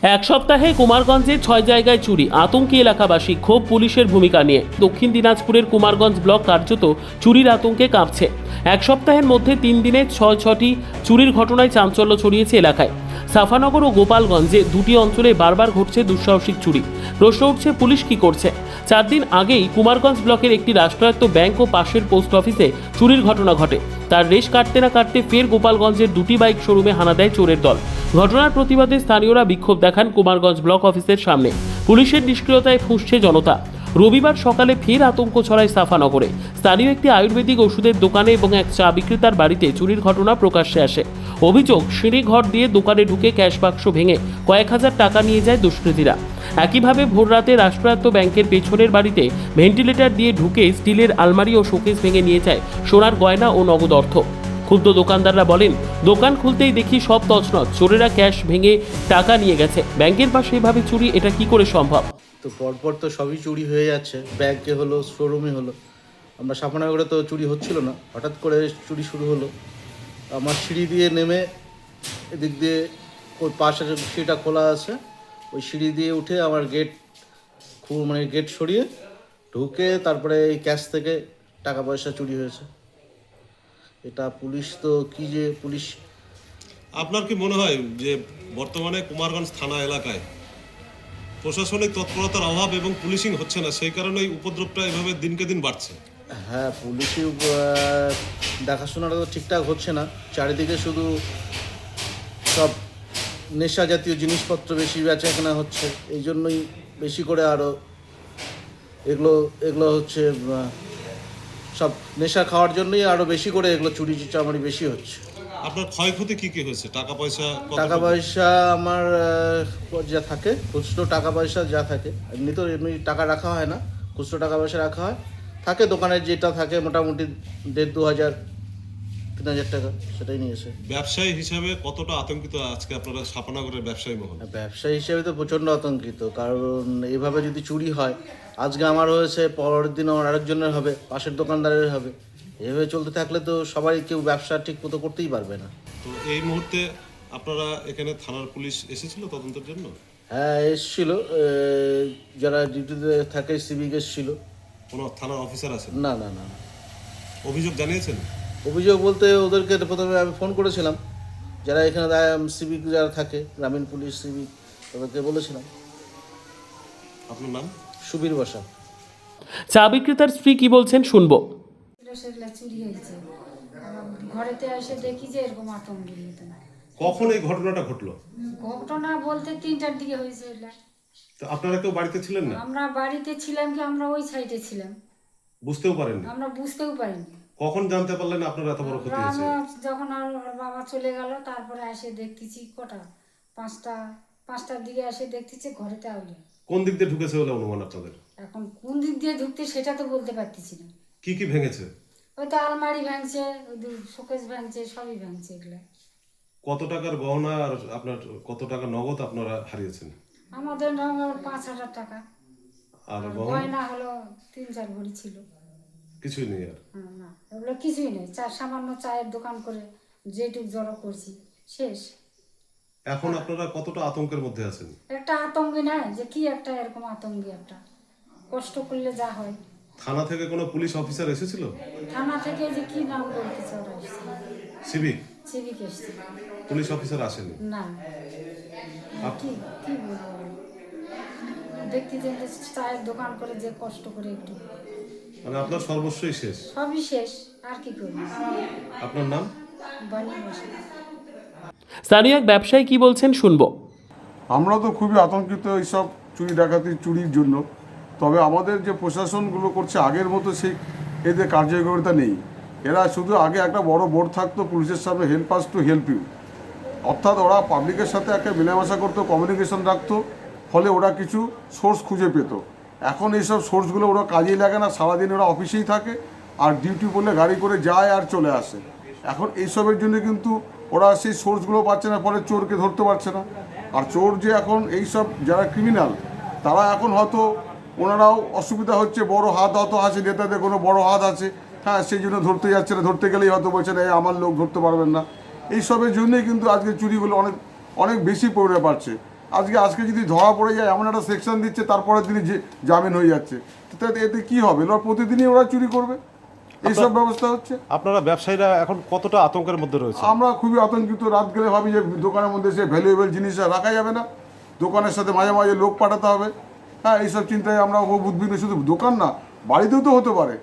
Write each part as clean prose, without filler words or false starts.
এক সপ্তাহে কুমারগঞ্জে ৬ জায়গায় চুরি, আতঙ্কে এলাকাবাসী, ক্ষোভ পুলিশের ভূমিকা নিয়ে। দক্ষিণ দিনাজপুরের কুমারগঞ্জ ব্লক কার্যত চুরির আতঙ্কে কাঁপছে। এক সপ্তাহের মধ্যে ৩ দিনে ৬টি চুরির ঘটনায় চাঞ্চল্য ছড়িয়েছে এলাকায়। সাফানগর ও গোপালগঞ্জে দুটি অঞ্চলে বারবার ঘটছে দুঃসাহসিক চুরি। প্রশ্ন উঠছে, পুলিশ কি করছে? ৪ দিন আগেই কুমারগঞ্জ ব্লকের একটি রাষ্ট্রায়ত্ত ব্যাংক ও পাশের পোস্ট অফিসে চুরির ঘটনা ঘটে। তার রেশ কাটতে না কাটতে ফের গোপালগঞ্জের দুটি বাইক শোরুমে হানা দেয় চোরের দল। ঘটনার প্রতিবাদে স্থানীয়রা বিক্ষোভ দেখান কুমারগঞ্জ ব্লক অফিসের সামনে। পুলিশের নিষ্ক্রিয়তায় ফুঁসছে জনতা। রবিবার সকালে ফের আতঙ্ক ছড়ায় সাফানগরে। স্থানীয় একটি আয়ুর্বেদিক ওষুধের দোকানে এবং এক চা বিক্রেতার বাড়িতে চুরির ঘটনা প্রকাশ্যে আসে। অভিযোগ, সিঁড়ি ঘর দিয়ে দোকানে ঢুকে ক্যাশ বাক্স ভেঙে কয়েক হাজার টাকা নিয়ে যায় দুষ্কৃতীরা। একইভাবে ভোররাতে রাষ্ট্রায়ত্ত ব্যাংকের পেছনের বাড়িতে ভেন্টিলেটর দিয়ে ঢুকে স্টিলের আলমারি ও শোকেস ভেঙে নিয়ে যায় সোনার গয়না ও নগদ অর্থ। ক্ষুব্ধ দোকানদাররা বলেন, দোকান খুলতেই দেখি সব তছনছ, চোরেরা ক্যাশ ভেঙে টাকা নিয়ে গেছে। ব্যাংকের পাশে এভাবে চুরি, এটা কি করে সম্ভব? তো পরপর তো সবই চুরি হয়ে যাচ্ছে, ব্যাংকে হলো, শোরুমে হলো। আমরা সাফানগরে তো চুরি হচ্ছিল না, হঠাৎ করে চুরি শুরু হলো। আমার সিঁড়ি দিয়ে নেমে এদিক দিয়ে ওই পাশে সিঁড়িটা খোলা আছে, ওই সিঁড়ি দিয়ে উঠে আমার গেট সরিয়ে ঢুকে তারপরে এই ক্যাশ থেকে টাকা পয়সা চুরি হয়েছে। এটা পুলিশ তো কি যে পুলিশ। আপনার কি মনে হয় যে বর্তমানে কুমারগঞ্জ থানা এলাকায় প্রশাসনিক তৎপরতার অভাব এবং পুলিশিং হচ্ছে না, সেই কারণে এই উপদ্রবটা এভাবে দিনকে দিন বাড়ছে? হ্যাঁ, পুলিশি দেখাশোনাটা তো ঠিকঠাক হচ্ছে না। চারিদিকে শুধু সব নেশা জাতীয় জিনিসপত্র বেশি বেচা কেনা হচ্ছে, এই জন্যই বেশি করে আরও এগুলো হচ্ছে সব নেশা খাওয়ার জন্যই আরও বেশি করে এগুলো চুরি চামারি বেশি হচ্ছে। আপনার ক্ষয়ক্ষতি কি কি হয়েছে? টাকা পয়সা টাকা পয়সা আমার যা থাকে, খুচরো টাকা পয়সা যা থাকে, এমনি টাকা রাখা হয় না, খুচরো টাকা পয়সা রাখা হয়, থাকে দোকানের যেটা থাকে মোটামুটি ১,৫০০, ৩,০০০ টাকা, সেটাই নিয়েছে। ব্যবসায়ী হিসাবে কতটা আতঙ্কিত আজকে আপনারা সাফানগরের ব্যবসায়ী মহল? ব্যবসায়ী হিসেবে তো প্রচণ্ড আতঙ্কিত, কারণ এইভাবে যদি চুরি হয়, আজকে আমার হয়েছে, পরের দিন আমার আরেকজনের হবে, পাশের দোকানদারের হবে। এভাবে চলতে থাকলে তো সবাই কেউ ব্যবসা ঠিক মতো করতেই পারবে না। তো এই মুহূর্তে আপনারা এখানে থানার পুলিশ এসেছিল তদন্তের জন্য? হ্যাঁ, এসছিল, যারা ডিউটিতে থাকে সিভিক এসছিল। কোনো থানার অফিসার আছেন? না না না। অভিযোগ জানিয়েছেন? অভিযোগ বলতে ওদেরকে প্রথমে আমি ফোন করেছিলাম, যারা এখানে সিভিক যারা থাকে, গ্রামীণ পুলিশ সিভিক, তাদেরকে বলেছিলাম। আপনার নাম? সুবীর বসা। চা বিক্রেতার স্ত্রী কি বলছেন শুনবো। সেগুলা চুরি হয়েছে, ঘরেতে এসে দেখি যে এরকম আতঙ্ক হতো না। কখন এই ঘটনাটা ঘটলো? ঘটনা বলতে ৩টার দিকে হয়েছে। তো আপনারা কেউ বাড়িতে ছিলেন না? আমরা বাড়িতে ছিলাম কি, আমরা ওই সাইডে ছিলাম, বুঝতেও পারেননি? আমরা বুঝতেও পারিনি। কখন জানতে পারলেন আপনার এত বড় ক্ষতি হয়েছে? যখন আর বাবা চলে গেল, তারপরে এসে দেখতেছি কটা 5টার দিকে এসে দেখতেছি ঘরেতে আউলে। কোন দিক দিয়ে ঢুকেছে বলে অনুমান আপনাদের? এখন কোন দিক দিয়ে ঢুকতে সেটা তো বলতে পারতেছি না। কি কি ভেঙেছে? ওই তো আলমারি ভাঙছে, ওই শোকেস ভাঙছে, সবই ভাঙছে এগুলা। কত টাকার গহনা আর আপনার কত টাকা নগদ আপনারা হারিয়েছেন? আমাদের ৫,০০০ টাকা, আর গয়না হলো ৩-৪ ভরি ছিল। কিছুই নেই আর? না, এগুলো কিছুই নেই। সামান্য চায়ের দোকান করে যেটুক জড়ো করছি, শেষ। এখন আপনারা কতটা আতঙ্কের মধ্যে আছেন? একটা আতঙ্কি নাই যে কি একটা এরকম আতঙ্কি, একটা কষ্ট করলে যা হয়। থানা থেকে কোনো পুলিশ অফিসার এসেছিল? থানা থেকে যে কি নাম বলতেছে ওরা এসছে, সিভিক এসছে, পুলিশ অফিসার আসেনি? না। কি কি বলবো, দেখতে যে চায়ের দোকান করে যে কষ্ট করে একটু, মানে আপনার সর্বস্বই শেষ? সবই শেষ, আর কি করবো। আপনার নাম? বানি বসে। স্থানীয় এক ব্যবসায়ী কি বলছেন শুনবো। আমরা তো খুবই আতঙ্কিত এইসব চুরি ডাকাতি চুরির জন্য। তবে আমাদের যে প্রশাসনগুলো করছে আগের মতো সেই এদের কার্যকারিতা নেই। এরা শুধু আগে একটা বড় বোর্ড থাকতো পুলিশের সামনে, help us to help you, অর্থাৎ ওরা পাবলিকের সাথে একটা মেলামেশা করতো, কমিউনিকেশন রাখতো, ফলে ওরা কিছু সোর্স খুঁজে পেত। এখন এইসব সোর্সগুলো ওরা কাজেই লাগে না, সারাদিন ওরা অফিসেই থাকে আর ডিউটি বললে গাড়ি করে যায় আর চলে আসে। এখন এইসবের জন্য কিন্তু ওরা সেই সোর্সগুলো পাচ্ছে না, ফলে চোরকে ধরতে পারছে না। আর চোর যে এখন এইসব যারা ক্রিমিনাল, তারা এখন হয়তো ওনারাও অসুবিধা হচ্ছে, বড় হাত হয়তো আছে, নেতাদের কোনো বড় হাত আছে, হ্যাঁ, সেই জন্য ধরতে যাচ্ছে না, ধরতে গেলেই হয়তো বলছে না আমার লোক ধরতে পারবেন না। এইসবের জন্যই কিন্তু আজকে চুরিগুলো অনেক বেশি পড়ে পারছে। আজকে যদি ধরা পড়ে যায় এমন একটা সেকশন দিচ্ছে, তারপরে তিনি জামিন হয়ে যাচ্ছে, তো এতে কি হবে? এবার প্রতিদিনই ওরা চুরি করবে, এইসব ব্যবস্থা হচ্ছে। আপনারা ব্যবসায়ীরা এখন কতটা আতঙ্কের মধ্যে রয়েছে? আমরা খুবই আতঙ্কিত। রাত গেলে ভাবি যে দোকানের মধ্যে সে ভ্যালুয়েবল জিনিসটা রাখা যাবে না, দোকানের সাথে মাঝে মাঝে লোক পাঠাতে হবে। হ্যাঁ, এইসব চিন্তায় আমরা খুব উদ্বিগ্ন। শুধু দোকান না, বাড়িতেও তো হতে পারে,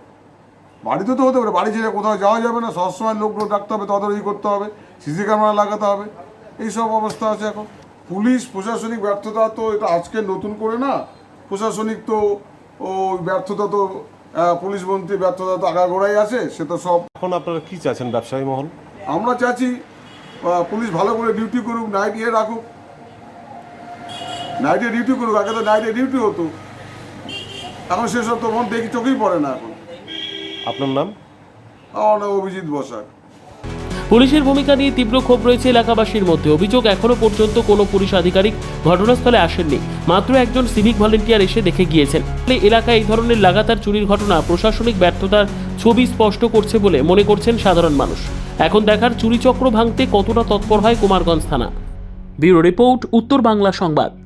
বাড়ি ছেড়ে কোথাও যাওয়া যাবে না, সবসময় লোক রাখতে হবে, তদারকি করতে হবে, সিসি ক্যামেরা লাগাতে হবে, এইসব অবস্থা আছে এখন। পুলিশ প্রশাসনিক ব্যর্থতা তো এটা আজকে নতুন করে না, প্রশাসনিক তো ও ব্যর্থতা তো পুলিশ মন্ত্রী ব্যর্থতা তো আগাগোড়াই আছে, সে তো সব। এখন আপনারা কি চাইছেন ব্যবসায়ী মহল? আমরা চাচ্ছি পুলিশ ভালো করে ডিউটি করুক, নাইট রাখুক, নাইটে ডিউটি করুক। আগে তো নাইটে ডিউটি হতো, এখন সেসব তো মন দেখি চোখেই পড়ে না এখন। আপনার নাম? আমার নাম অভিজিৎ বসাক। পুলিশের ভূমিকা নিয়ে তীব্র ক্ষোভ রয়েছে এলাকাবাসীর মধ্যে। অভিযোগ, এখনো পর্যন্ত কোনো পুলিশ আধিকারিক ঘটনাস্থলে আসেননি, মাত্র একজন সিভিক ভলেন্টিয়ার এসে দেখে গিয়েছেন। এলাকায় এই ধরনের লাগাতার চুরির ঘটনা প্রশাসনিক ব্যর্থতার ছবি স্পষ্ট করছে বলে মনে করছেন সাধারণ মানুষ। এখন দেখার চুরি চক্র ভাঙতে কতটা তৎপর হয় কুমারগঞ্জ থানা। ব্যুরো রিপোর্ট, উত্তর বাংলা সংবাদ।